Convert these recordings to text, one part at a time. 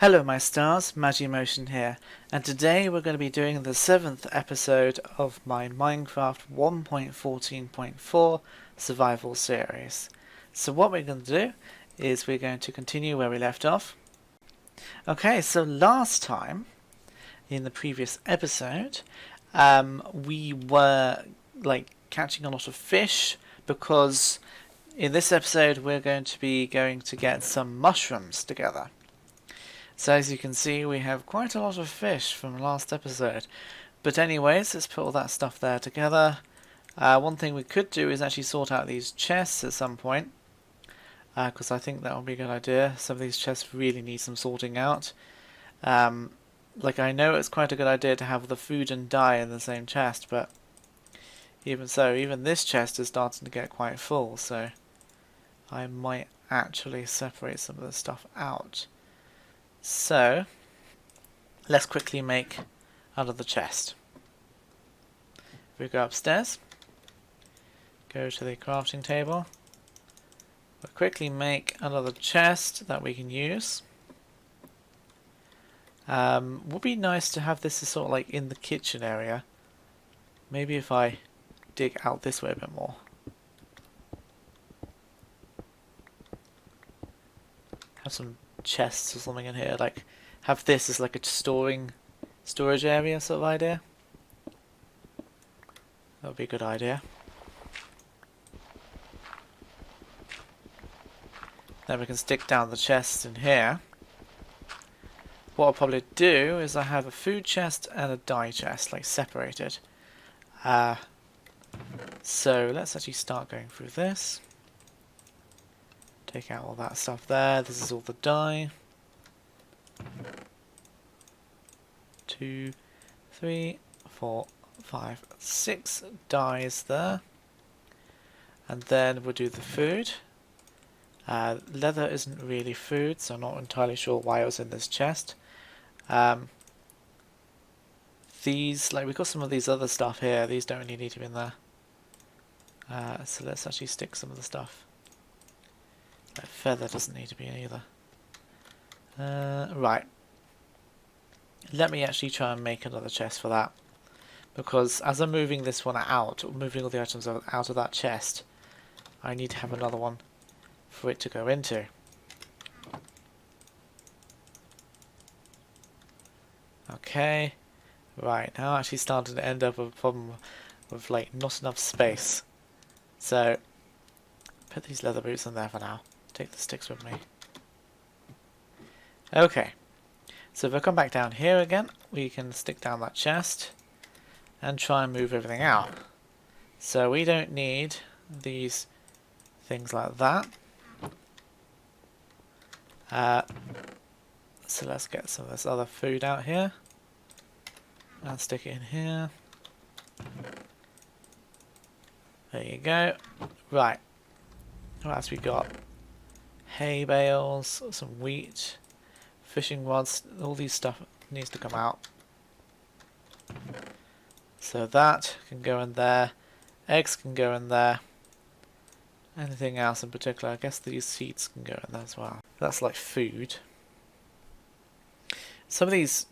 Hello my stars, Magimotion here, and today we're going to be doing the 7th episode of my Minecraft 1.14.4 survival series. So what we're going to do is we're going to continue where we left off. Okay, so last time, in the previous episode, we were catching a lot of fish because in this episode we're going to be going to get some mushrooms together. So as you can see, we have quite a lot of fish from last episode. But anyways, let's put all that stuff there together. One thing we could do is actually sort out these chests at some point, because I think that would be a good idea. Some of these chests really need some sorting out. I know it's quite a good idea to have the food and dye in the same chest, but even so, even this chest is starting to get quite full, so I might actually separate some of the stuff out. So, let's quickly make another chest. If we go upstairs, go to the crafting table, we'll quickly make another chest that we can use. Would be nice to have this sort of like in the kitchen area. Maybe if I dig out this way a bit more. Have some chests or something in here, like have this as like a storage area sort of idea. That would be a good idea. Then we can stick down the chests in here. What I'll probably do is I have a food chest and a dye chest, like separated. So let's actually start going through this. Take out all that stuff there. This is all the dye. 2, 3, 4, 5, 6 dyes there. And then we'll do the food. Leather isn't really food, so I'm not entirely sure why it was in this chest. These, we've got some of these other stuff here. These don't really need to be in there. So let's actually stick some of the stuff. That feather doesn't need to be in either. Right. Let me actually try and make another chest for that. Because as I'm moving this one out, moving all the items out of that chest, I need to have another one for it to go into. Okay. Right, now I'm actually starting to end up with a problem with not enough space. So, put these leather boots in there for now. Take the sticks with me. Okay, so if I come back down here again, we can stick down that chest and try and move everything out. So we don't need these things like that. So let's get some of this other food out here and stick it in here. There you go. Right, what else we got? Hay bales, some wheat, fishing rods, all these stuff needs to come out. So that can go in there, eggs can go in there, anything else in particular, I guess these seeds can go in there as well. That's like food. Some of these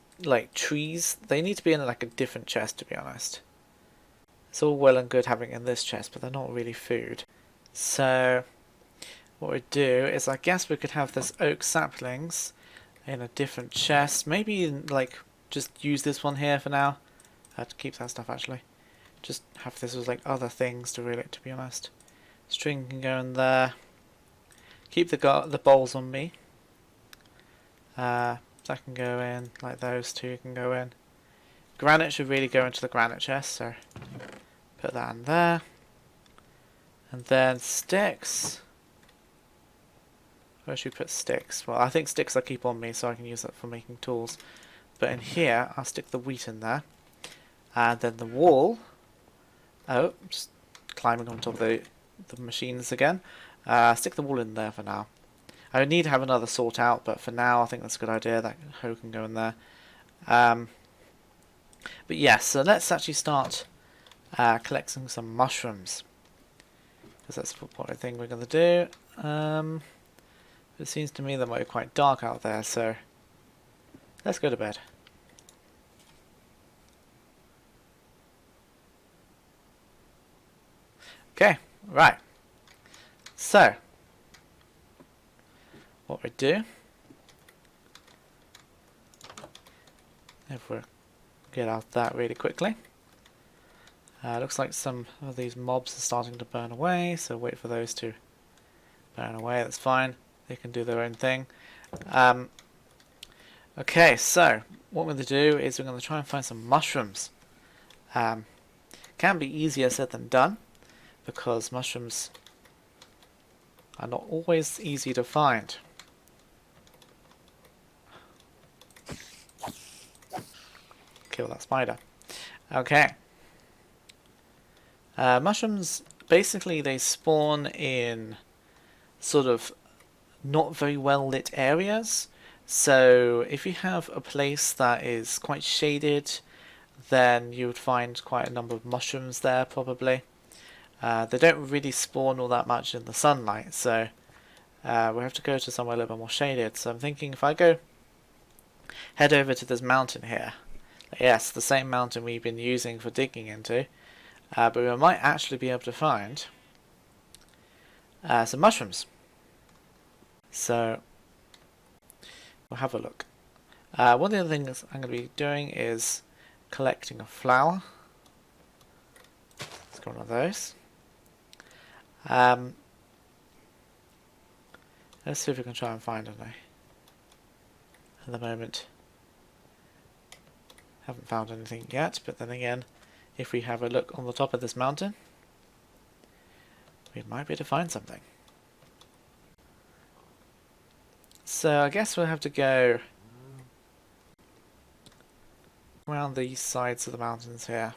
trees, they need to be in a different chest, to be honest. It's all well and good having it in this chest, but they're not really food. So what we do is, I guess we could have this oak saplings in a different chest. Maybe just use this one here for now. I have to keep that stuff actually. Just have this as other things to reel it, to be honest. String can go in there. Keep the bowls on me. That can go in, those two can go in. Granite should really go into the granite chest, so put that in there. And then sticks. Where should we put sticks? Well, I think sticks I keep on me so I can use that for making tools. But in here, I'll stick the wheat in there. And then the wall. Oh, just climbing on top of the machines again. Stick the wall in there for now. I need to have another sort out, but for now I think that's a good idea. That hoe can go in there. But yes, so let's actually start collecting some mushrooms. Because that's what I think we're going to do. It seems to me that might be quite dark out there, so let's go to bed. Okay, right. So, what we do, if we get out that really quickly, looks like some of these mobs are starting to burn away, so wait for those to burn away, that's fine. They can do their own thing. Okay, so what we're going to do is we're going to try and find some mushrooms. Can be easier said than done, because mushrooms are not always easy to find. Kill that spider. Okay. Mushrooms, basically they spawn in sort of not very well lit areas. So if you have a place that is quite shaded, then you would find quite a number of mushrooms there probably. They don't really spawn all that much in the sunlight, so we have to go to somewhere a little bit more shaded. So I'm thinking if I go head over to this mountain here, yes, the same mountain we've been using for digging into, but we might actually be able to find some mushrooms. So we'll have a look. One of the other things I'm going to be doing is collecting a flower. Let's go one of those. Let's see if we can try and find any. At the moment, haven't found anything yet, but then again, if we have a look on the top of this mountain, we might be able to find something. So I guess we'll have to go around these sides of the mountains here.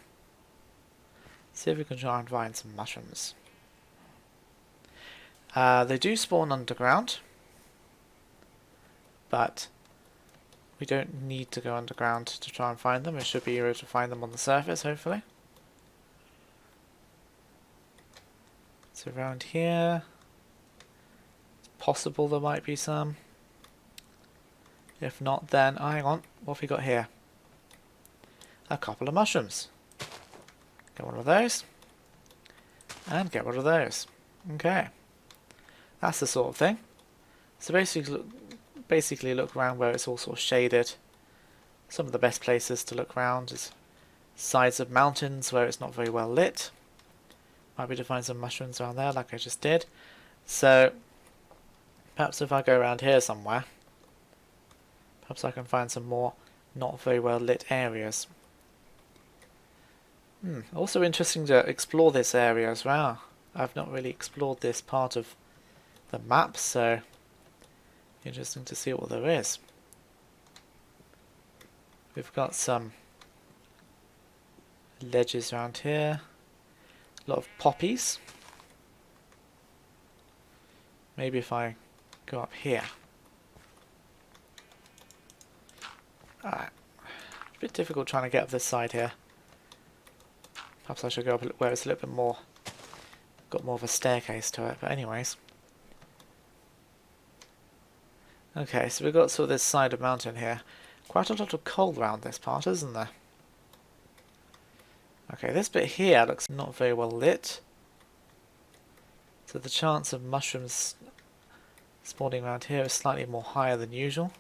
See if we can try and find some mushrooms. They do spawn underground, but we don't need to go underground to try and find them. We should be able to find them on the surface, hopefully. So around here, it's possible there might be some. If not, then hang on, what have we got here? A couple of mushrooms. Get one of those, and get one of those. Okay, that's the sort of thing. So basically look around where it's all sort of shaded. Some of the best places to look around is sides of mountains where it's not very well lit. Might be able to find some mushrooms around there like I just did. So perhaps if I go around here somewhere, perhaps I can find some more not very well lit areas. Also interesting to explore this area as well. I've not really explored this part of the map, so interesting to see what there is. We've got some ledges around here, a lot of poppies. Maybe if I go up here. Alright, it's a bit difficult trying to get up this side here. Perhaps I should go up where it's a little bit more, got more of a staircase to it, but anyways. Okay, so we've got sort of this side of mountain here. Quite a lot of coal around this part, isn't there? Okay, this bit here looks not very well lit. So the chance of mushrooms spawning around here is slightly more higher than usual.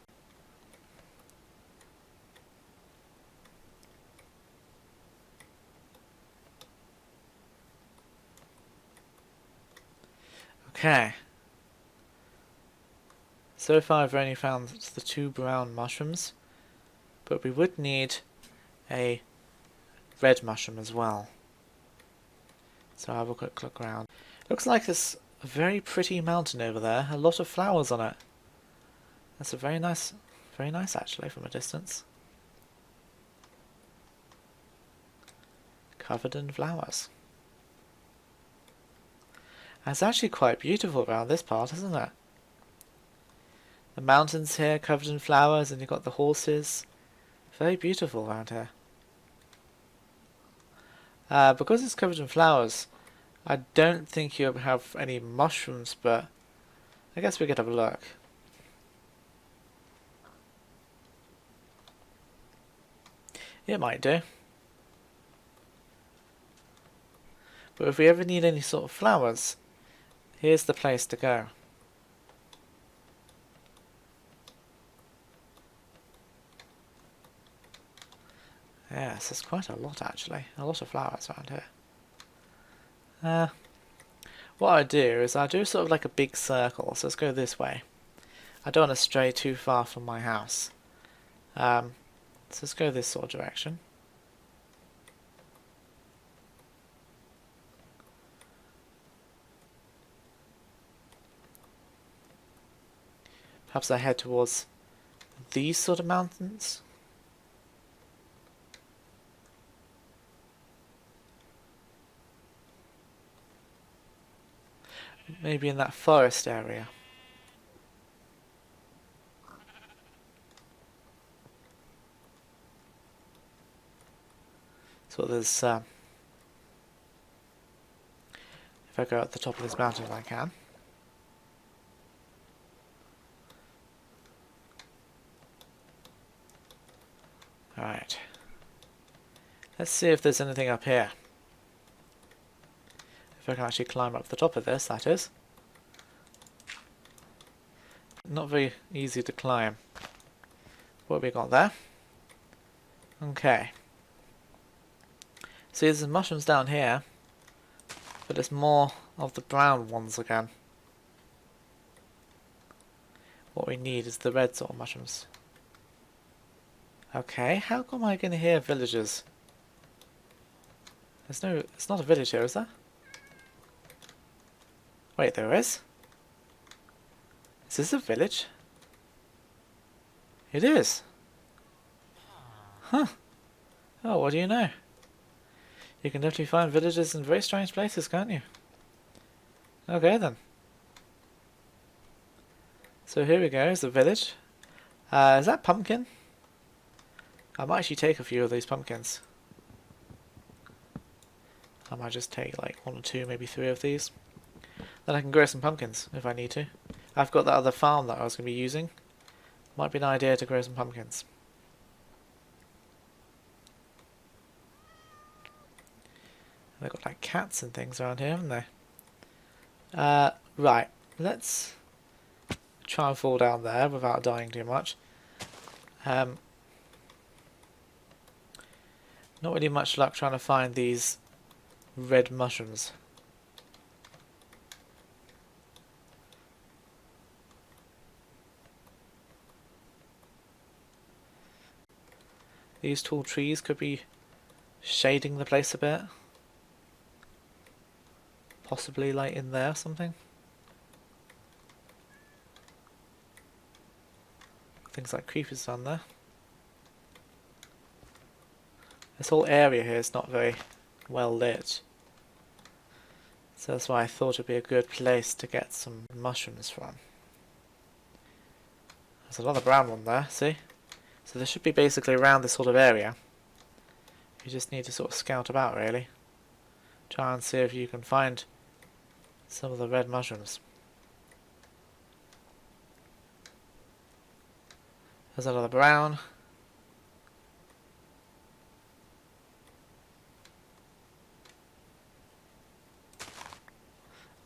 Okay. So far I've only found the 2 brown mushrooms, but we would need a red mushroom as well. So I'll have a quick look around. Looks like there's a very pretty mountain over there, a lot of flowers on it. That's a very nice actually from a distance. Covered in flowers. And it's actually quite beautiful around this part, isn't it? The mountains here covered in flowers, and you've got the horses. Very beautiful around here. Because it's covered in flowers, I don't think you'll have any mushrooms, but I guess we could have a look. It might do. But if we ever need any sort of flowers, here's the place to go. Yes, there's quite a lot actually. A lot of flowers around here. What I do is I do sort of like a big circle, so let's go this way. I don't want to stray too far from my house. So let's go this sort of direction. Perhaps I head towards these sort of mountains. Maybe in that forest area. So there's, if I go at the top of this mountain if I can. Alright. Let's see if there's anything up here. If I can actually climb up the top of this, that is. Not very easy to climb. What have we got there? Okay. See, there's mushrooms down here, but there's more of the brown ones again. What we need is the red sort of mushrooms. Okay, how come I can hear villagers? It's not a village here, is there? Wait, there is? Is this a village? It is. Huh. Oh, what do you know? You can definitely find villages in very strange places, can't you? Okay then. So here we go, is the village. Is that pumpkin? I might actually take a few of these pumpkins. I might just take like 1 or 2, maybe 3 of these. Then I can grow some pumpkins if I need to. I've got that other farm that I was going to be using. Might be an idea to grow some pumpkins. They've got like cats and things around here, haven't they? Right, let's try and fall down there without dying too much. Not really much luck trying to find these red mushrooms. These tall trees could be shading the place a bit. Possibly like in there or something. Things like creepers down there. This whole area here is not very well lit. So that's why I thought it'd be a good place to get some mushrooms from. There's another brown one there, see? So there should be basically around this sort of area. You just need to sort of scout about really. Try and see if you can find some of the red mushrooms. There's another brown.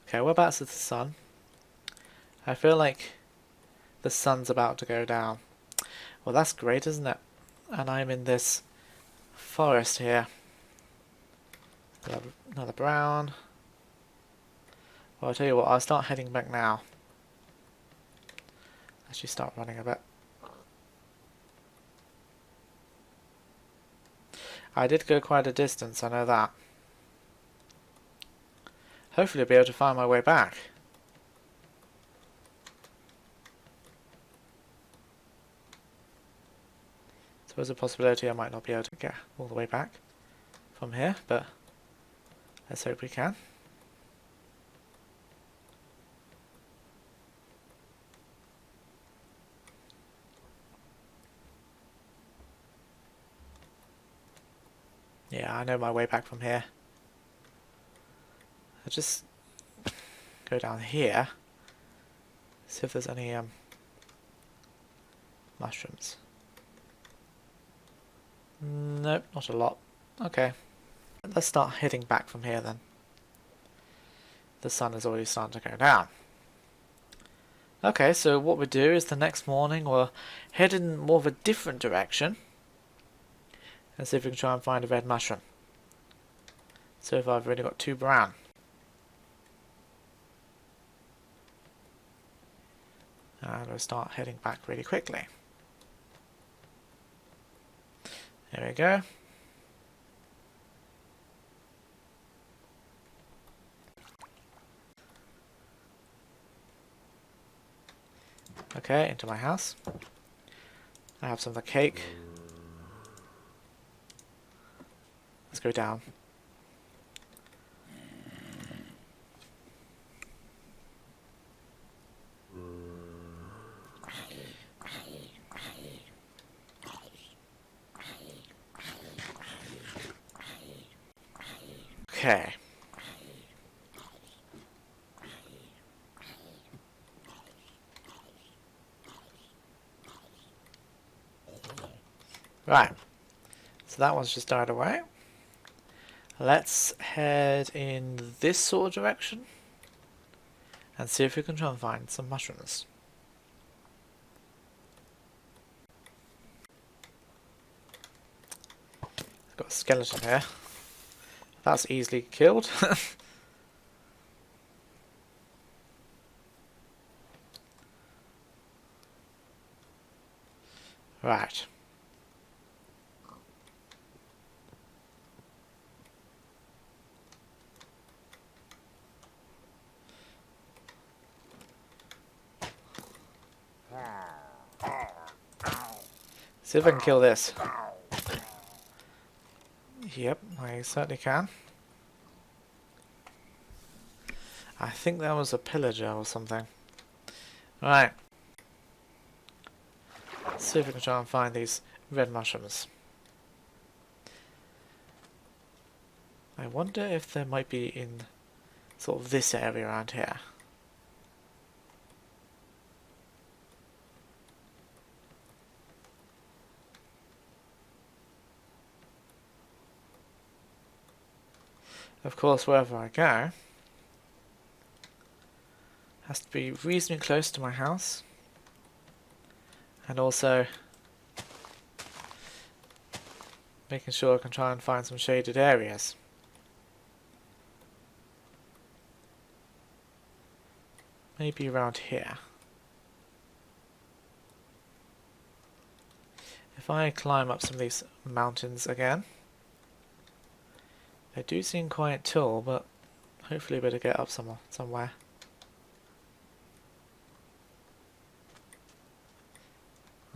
Okay, whereabouts is the sun? I feel like the sun's about to go down. Well, that's great, isn't it? And I'm in this forest here. Another brown. Well, I'll tell you what, I'll start heading back now. Actually start running a bit. I did go quite a distance, I know that. Hopefully I'll be able to find my way back. So there's a possibility I might not be able to get all the way back from here, but let's hope we can. Yeah, I know my way back from here. I'll just go down here, see if there's any mushrooms. Nope, not a lot. Okay, let's start heading back from here then. The sun is already starting to go down. Okay, so what we do is the next morning we'll head in more of a different direction and see if we can try and find a red mushroom. So far I've already got 2 brown. And we'll start heading back really quickly. There we go. Okay, into my house. I have some of the cake. Let's go down. Okay. Right. So that one's just died away. Let's head in this sort of direction and see if we can try and find some mushrooms. Got a skeleton here. That's easily killed. Right. See if I can kill this. Yep, I certainly can. I think that was a pillager or something. Right. Let's see if we can try and find these red mushrooms. I wonder if they might be in sort of this area around here. Of course, wherever I go has to be reasonably close to my house, and also making sure I can try and find some shaded areas. Maybe around here. If I climb up some of these mountains again, they do seem quite tall, but hopefully we'll be able to get up somewhere.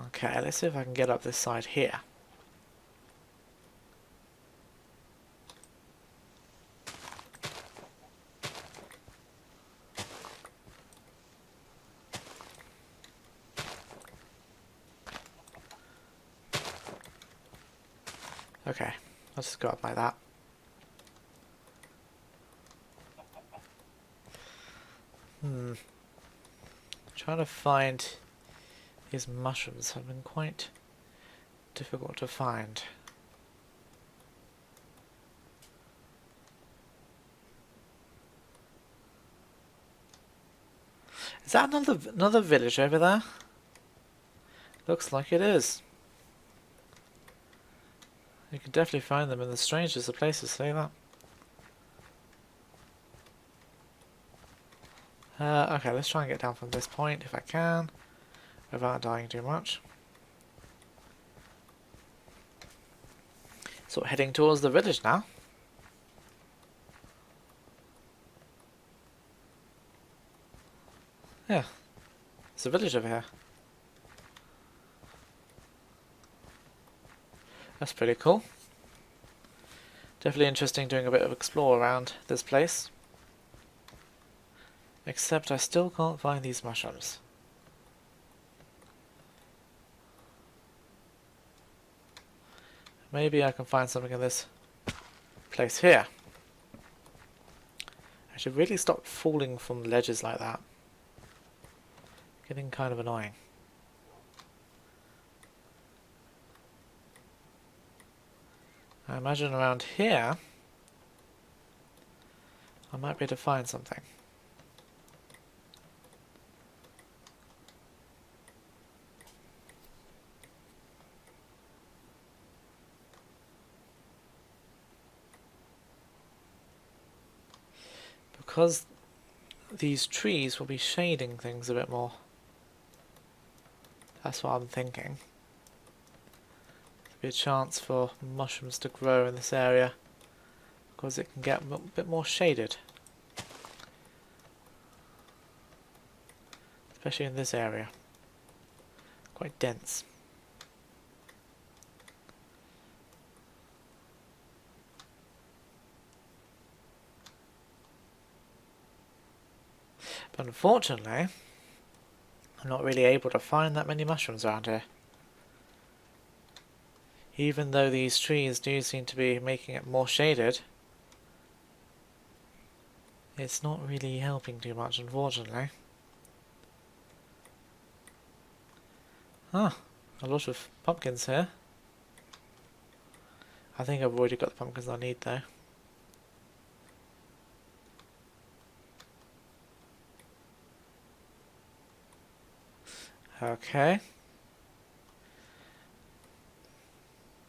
Okay, let's see if I can get up this side here. Okay, let's just go up like that. Trying to find these mushrooms have been quite difficult to find. Is that another village over there? Looks like it is. You can definitely find them in the strangest of places, say that. Okay, let's try and get down from this point if I can, without dying too much. So heading towards the village now. Yeah, there's a village over here. That's pretty cool. Definitely interesting doing a bit of explore around this place. Except I still can't find these mushrooms. Maybe I can find something in this place here. I should really stop falling from ledges like that. Getting kind of annoying. I imagine around here I might be able to find something. Because these trees will be shading things a bit more. That's what I'm thinking. There'll be a chance for mushrooms to grow in this area because it can get a bit more shaded. Especially in this area. Quite dense. But unfortunately, I'm not really able to find that many mushrooms around here. Even though these trees do seem to be making it more shaded, it's not really helping too much, unfortunately. Ah, a lot of pumpkins here. I think I've already got the pumpkins I need though. Okay.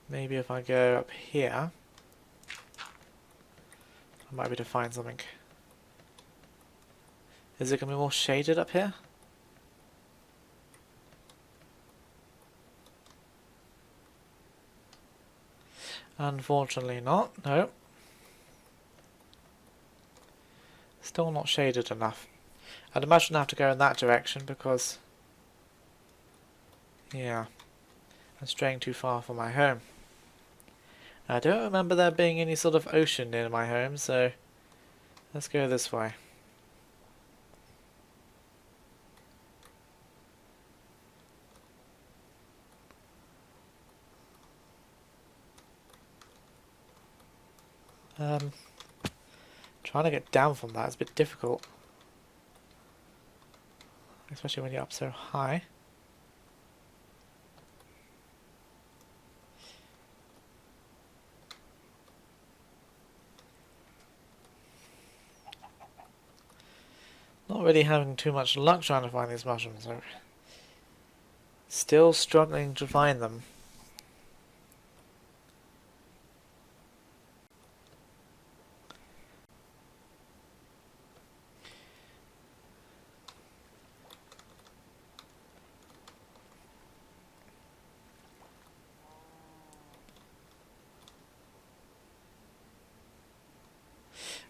Maybe if I go up here, I might be able to find something. Is it going to be more shaded up here? Unfortunately not, no. Still not shaded enough. I'd imagine I have to go in that direction because, yeah, I'm straying too far from my home. I don't remember there being any sort of ocean near my home, so let's go this way. Trying to get down from that is a bit difficult. Especially when you're up so high. Not really having too much luck trying to find these mushrooms. I'm still struggling to find them.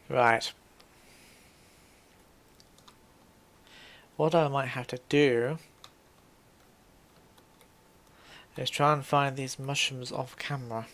Right. What I might have to do is try and find these mushrooms off camera.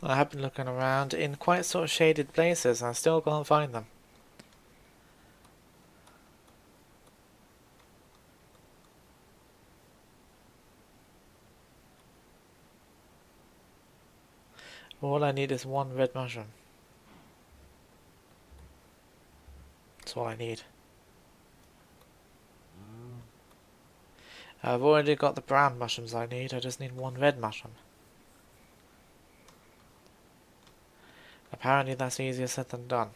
I have been looking around in quite sort of shaded places and I still can't find them. All I need is one red mushroom. That's all I need. I've already got the brown mushrooms I need, I just need one red mushroom. Apparently that's easier said than done.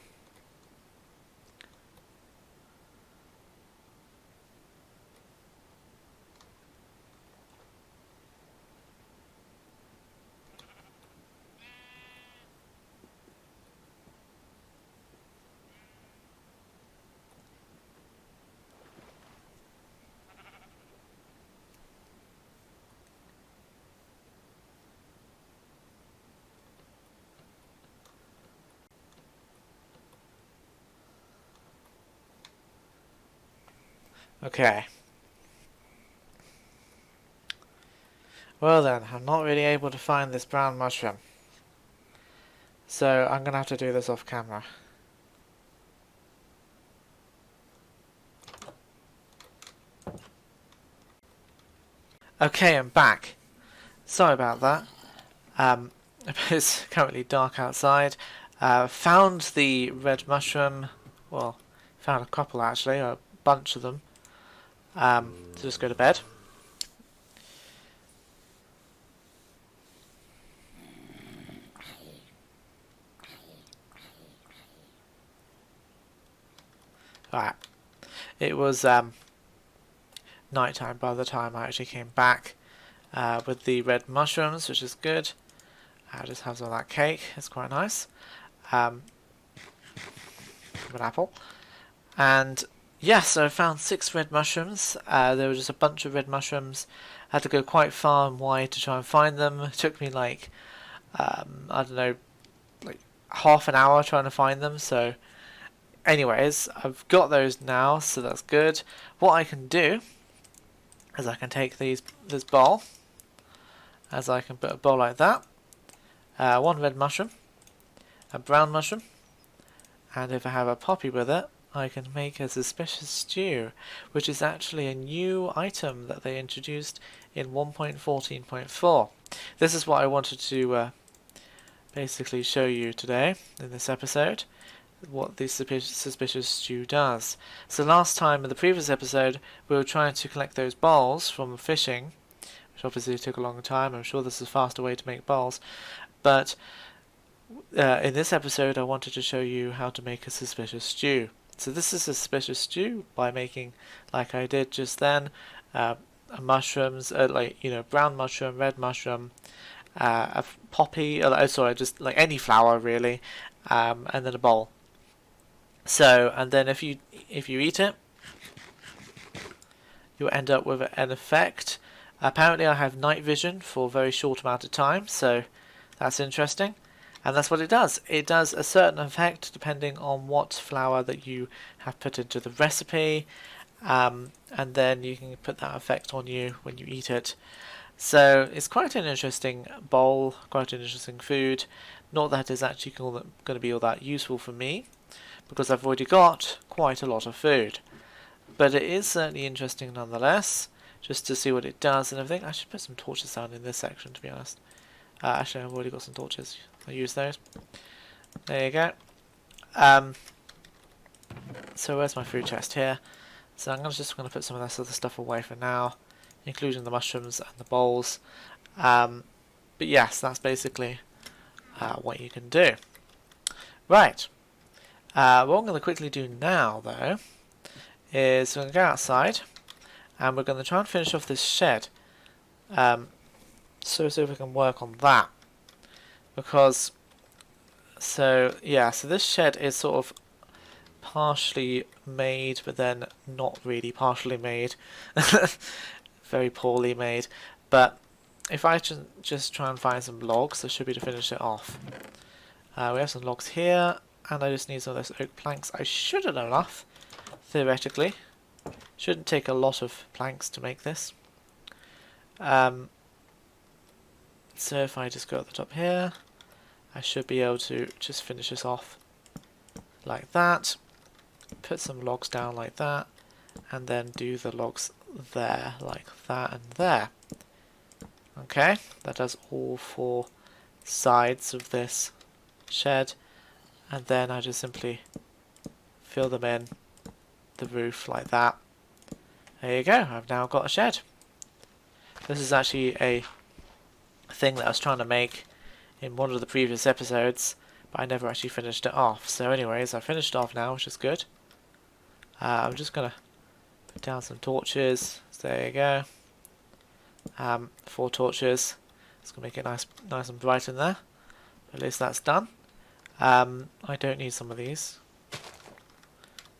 Okay. Well then, I'm not really able to find this brown mushroom. So I'm gonna have to do this off camera. Okay, I'm back. Sorry about that. It's currently dark outside. Found the red mushroom. Well, found a couple actually, a bunch of them. So just go to bed. Right. It was nighttime by the time I actually came back with the red mushrooms, which is good. I just have some of that cake. It's quite nice. An apple. And yes, so I found 6 red mushrooms. There were just a bunch of red mushrooms. I had to go quite far and wide to try and find them. It took me like, I don't know, like half an hour trying to find them. So anyways, I've got those now, so that's good. What I can do is I can take this bowl, as I can put a bowl like that. 1 red mushroom, a brown mushroom, and if I have a poppy with it, I can make a suspicious stew, which is actually a new item that they introduced in 1.14.4. This is what I wanted to basically show you today in this episode, what the suspicious stew does. So last time in the previous episode we were trying to collect those bowls from fishing, which obviously took a long time. I'm sure there's a faster way to make bowls, but in this episode I wanted to show you how to make a suspicious stew. So this is a suspicious stew by making, like I did just then, mushrooms, brown mushroom, red mushroom, a poppy, just like any flour really, and then a bowl. So, and then if you eat it, you'll end up with an effect. Apparently I have night vision for a very short amount of time, so that's interesting. And that's what it does. It does a certain effect depending on what flour that you have put into the recipe, and then you can put that effect on you when you eat it. So it's quite an interesting bowl, quite an interesting food. Not that it's actually going to be all that useful for me, because I've already got quite a lot of food. But it is certainly interesting nonetheless, just to see what it does and everything. I should put some torches down in this section, to be honest. Actually, I've already got some torches. I'll use those. There you go. So where's my food chest here? So I'm just going to put some of this other stuff away for now, including the mushrooms and the bowls. But yes, that's basically what you can do. Right. What I'm going to quickly do now, though, is we're going to go outside, and we're going to try and finish off this shed. So see if we can work on that, because so this shed is sort of partially made, but then not really partially made. Very poorly made. But if I just try and find some logs, there should be to finish it off. We have some logs here, and I just need some of those oak planks. I should have enough, theoretically. Shouldn't take a lot of planks to make this. So if I just go at the top here, I should be able to just finish this off like that. Put some logs down like that, and then do the logs there like that and there. Okay, that does all 4 sides of this shed, and then I just simply fill them in the roof like that. There you go, I've now got a shed. This is actually a thing that I was trying to make in one of the previous episodes, but I never actually finished it off. So anyways, I finished it off now, which is good. I'm just going to put down some torches. So there you go. 4 torches. It's going to make it nice and bright in there. At least that's done. I don't need some of these,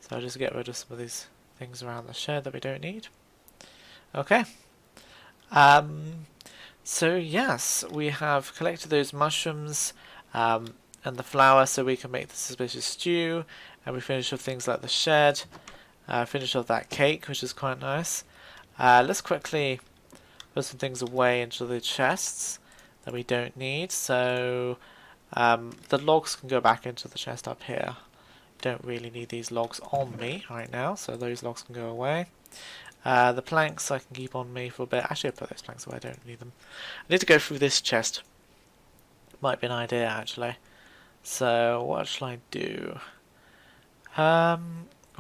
so I'll just get rid of some of these things around the shed that we don't need. Okay. So yes, we have collected those mushrooms and the flour so we can make the suspicious stew, and we finished off things like the shed, finished off that cake, which is quite nice. Let's quickly put some things away into the chests that we don't need. So the logs can go back into the chest up here. Don't really need these logs on me right now, so those logs can go away. The planks I can keep on me for a bit. Actually, I'll put those planks away, I don't need them. I need to go through this chest. Might be an idea, actually. So, what shall I do? Well,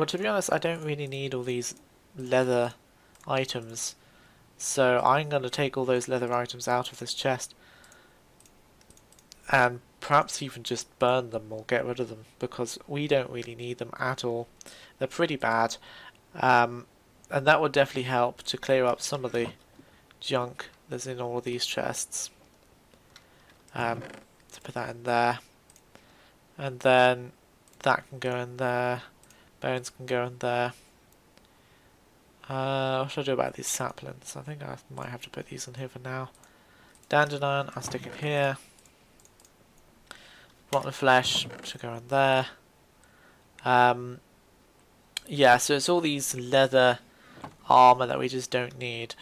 to be honest, I don't really need all these leather items. So, I'm going to take all those leather items out of this chest. And perhaps even just burn them or get rid of them, because we don't really need them at all. They're pretty bad. And that would definitely help to clear up some of the junk that's in all of these chests. To put that in there. And then that can go in there. Bones can go in there. What should I do about these saplings? I think I might have to put these in here for now. Dandelion, I'll stick in here. Rotten flesh should go in there. Yeah, so it's all these leather armor that we just don't need.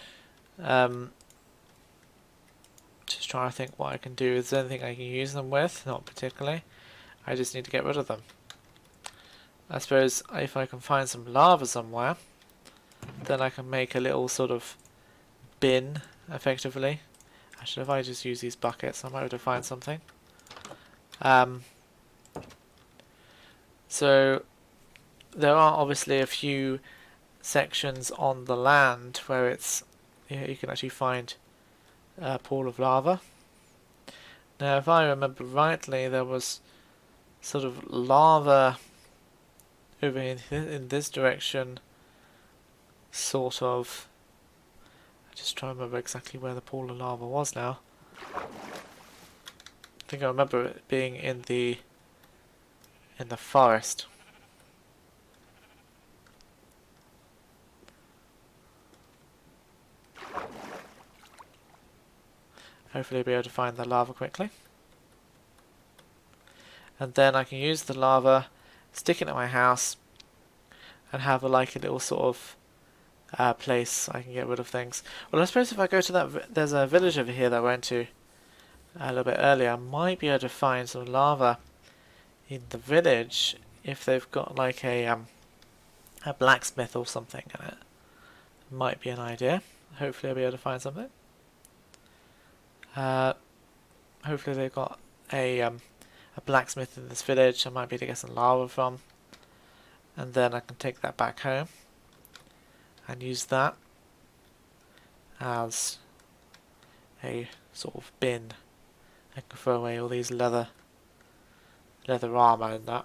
Just trying to think what I can do. Is there anything I can use them with? Not particularly. I just need to get rid of them. I suppose if I can find some lava somewhere, then I can make a little sort of bin, effectively. Actually, if I just use these buckets, I might be able to find something. So there are obviously a few sections on the land where it's you can actually find a pool of lava. Now, if I remember rightly, there was sort of lava over in this direction, sort of. I just try to remember exactly where the pool of lava was now. I think I remember it being in the forest. Hopefully I'll be able to find the lava quickly. And then I can use the lava, stick it in my house, and have a little sort of place I can get rid of things. Well, I suppose if I go to that, there's a village over here that I went to a little bit earlier. I might be able to find some lava in the village if they've got like a blacksmith or something in it. Might be an idea. Hopefully I'll be able to find something. Hopefully they've got a blacksmith in this village I might be able to get some lava from, and then I can take that back home and use that as a sort of bin. I can throw away all these leather armor and that.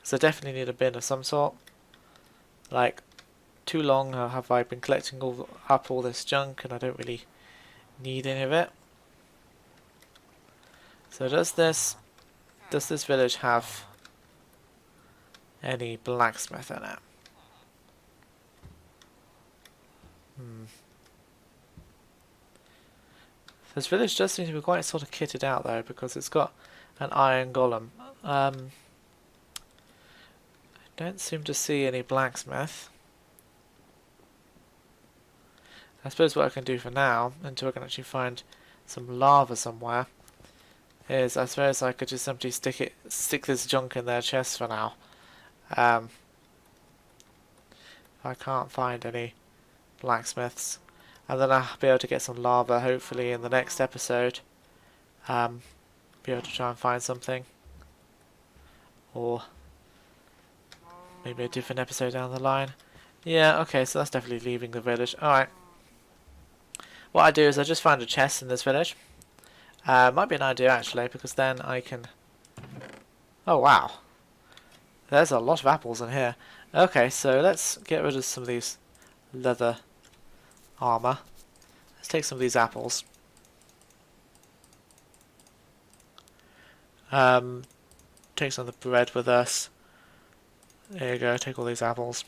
So I definitely need a bin of some sort. Like, too long have I been collecting up all this junk, and I don't really need any of it. So does this village have any blacksmith in it? This village does seem to be quite sort of kitted out though, because it's got an iron golem. I don't seem to see any blacksmith. I suppose what I can do for now, until I can actually find some lava somewhere, is I suppose I could just simply stick this junk in their chest for now. If I can't find any blacksmiths, and then I'll be able to get some lava hopefully in the next episode. Be able to try and find something, or maybe a different episode down the line. Yeah, okay, so that's definitely leaving the village. Alright. What I do is I just find a chest in this village. Might be an idea actually, because then I can... Oh wow. There's a lot of apples in here. Okay, so let's get rid of some of these leather armor. Let's take some of these apples. Take some of the bread with us. There you go, take all these apples.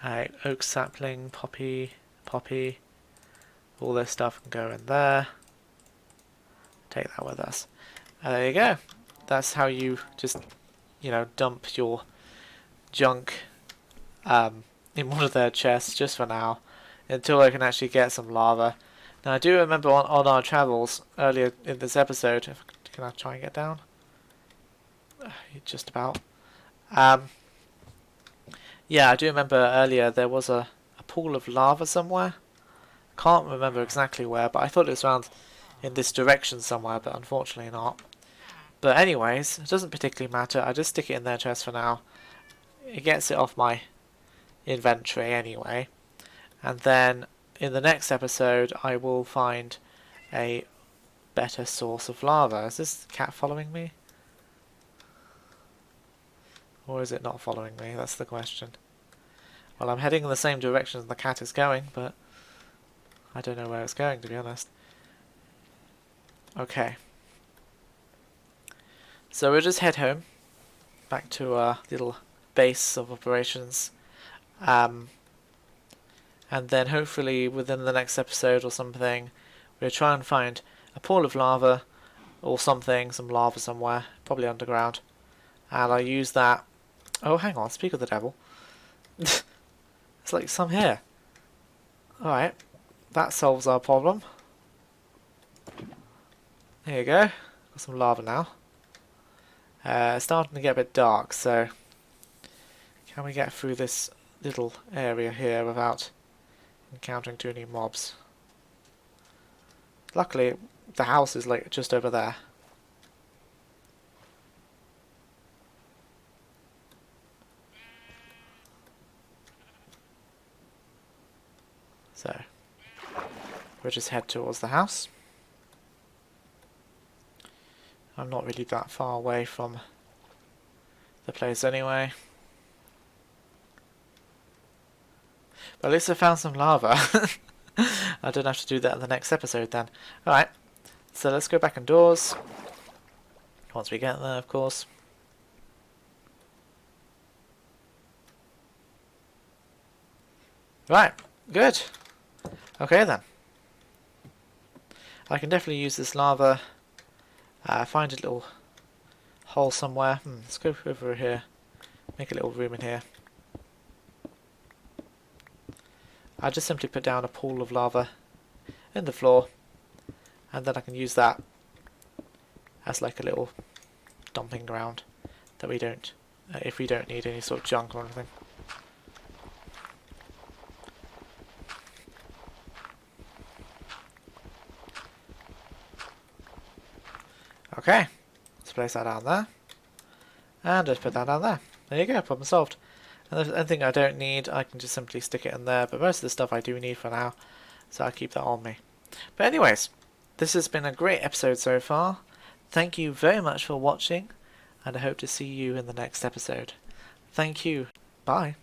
Alright, oak sapling, poppy. All this stuff can go in there. Take that with us. There you go. That's how you just, dump your junk in one of their chests, just for now, until I can actually get some lava. Now I do remember on our travels earlier in this episode, can I try and get down? Just about. Yeah, I do remember earlier there was a pool of lava somewhere. Can't remember exactly where, but I thought it was around in this direction somewhere, but unfortunately not. But anyways, it doesn't particularly matter. I just stick it in their chest for now. It gets it off my inventory anyway. And then in the next episode, I will find a better source of lava. Is this cat following me? Or is it not following me? That's the question. Well, I'm heading in the same direction as the cat is going, but I don't know where it's going, to be honest. Okay. So we'll just head home, back to our little base of operations. And then hopefully within the next episode or something, we'll try and find a pool of lava or something, some lava somewhere, probably underground. And I'll use that. Oh, hang on, speak of the devil. It's like some here. Alright, that solves our problem. Here you go, got some lava now. It's starting to get a bit dark, so can we get through this little area here without encountering too many mobs? Luckily, the house is like just over there. So, we'll just head towards the house. I'm not really that far away from the place anyway. But at least I found some lava. I don't have to do that in the next episode then. Alright, so let's go back indoors. Once we get there, of course. Right, good. Okay then. I can definitely use this lava. Find a little hole somewhere. Let's go over here. Make a little room in here. I just simply put down a pool of lava in the floor, and then I can use that as like a little dumping ground that we don't, if we don't need any sort of junk or anything. Okay, let's place that down there, and just put that down there. There you go, problem solved. And if there's anything I don't need, I can just simply stick it in there, but most of the stuff I do need for now, so I'll keep that on me. But anyways, this has been a great episode so far. Thank you very much for watching, and I hope to see you in the next episode. Thank you. Bye.